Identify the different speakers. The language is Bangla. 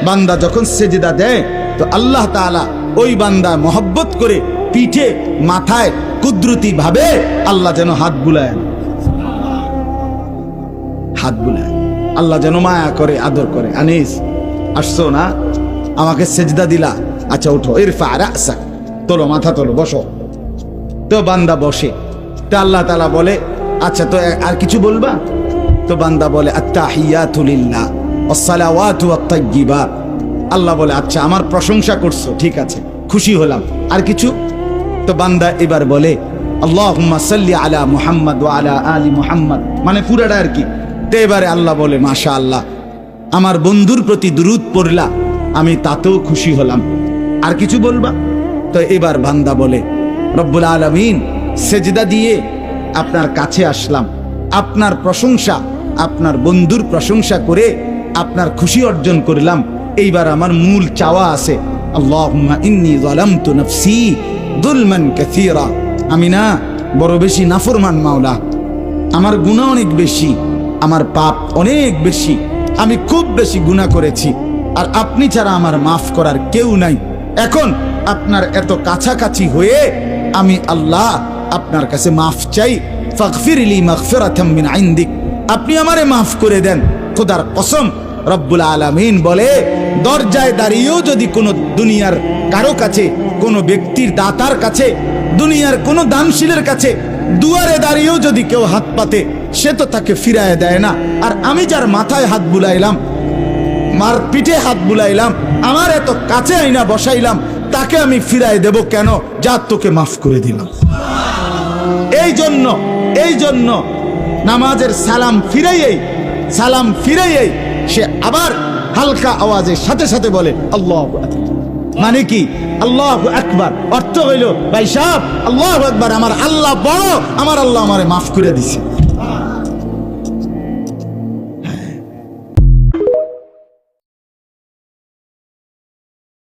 Speaker 1: বান্দা যখন সেজদা দেয় তো আল্লাহ তাআলা ওই বান্দা মহব্বত করে পিঠে মাথায় কুদরতি ভাবে আল্লাহ যেন হাত বুলায়, হাত বুলায়, আল্লাহ যেন মায়া করে, আদর করে। আনিস, আসছো না, আমাকে সেজদা দিলা, আচ্ছা উঠো, ইরফা রাসাক, তোলো, মাথা তোলো, বসো। তো বান্দা বসে। তো আল্লাহ তাআলা বলে, আচ্ছা তো আর কিছু বলবা? তো বান্দা বলে, আত্তাহিয়াতু লিল্লাহ ওয়াসসালাওয়াতু ওয়াত-তাইয়্যিবাত। আল্লাহ বলে, আচ্ছা আমার প্রশংসা করছো, ঠিক আছে, খুশি হলাম, আর কিছু? তো বান্দা এবার বলে, আল্লাহুম্মা সাল্লি আলা মুহাম্মদ ওয়া আলা আলি মুহাম্মদ, মানে পুরাটা আর কি। তো এবারে আল্লাহ বলে, মাশাআল্লাহ, আমার বন্ধুর প্রতি দুরূদ পড়লা, আমি তাতেও খুশি হলাম, আর কিছু বলবা? তো এবার বান্দা বলে, রব্বুল আলামিন, সেজদা দিয়ে আপনার কাছে আসলাম, আপনার প্রশংসা, আপনার বন্ধুর প্রশংসা করে আপনার খুশি অর্জন করলাম। এইবার আমার মূল চাওয়া আছে, আল্লাহুম্মা ইন্নী যালামতু নাফসি যুলমান কাসীরা, আমি না বড় বেশি নাফরমান মাওলা, আমার গুনাহ অনেক বেশি, আমার পাপ অনেক বেশি, আমি খুব বেশি গুনাহ করেছি, আর আপনি ছাড়া আমার মাফ করার কেউ নাই। এখন আপনার এত কাছাকাছি হয়ে আমি আল্লাহ আপনার কাছে মাফ চাই, ফাগফিরলি মাগফিরাতাম মিন ইনদিক, আপনি আমারে মাফ করে দেন। খোদার কসম, রব্বুল আলামিন বলে, দরজায় দাঁড়িয়েও যদি কোনো দুনিয়ার কারো কাছে, কোনো ব্যক্তির দাতার কাছে, দুনিয়ার কোনো দানশীলের কাছে দুয়ারে দাঁড়িয়েও যদি কেউ হাত পাতে, সে তো তাকে ফিরায় দেয় না। আর আমি যার মাথায় হাত বুলাইলাম, মার পিঠে হাত বুলাইলাম, আমার এত কাছে আইনা বসাইলাম, তাকে আমি ফিরায় দেব কেন? যা তোকে মাফ করে দিলাম। এই জন্য নামাজের সালাম ফিরাইয়েই সে আবার হালকা আওয়াজের সাথে সাথে বলে আল্লাহু আকবার। মানে কি? আল্লাহু আকবার অর্থ হইল, ভাই সাহেব, আল্লাহু আকবার, আমার আল্লাহ বড়, আমার আল্লাহ আমারে মাফ করে দিছে।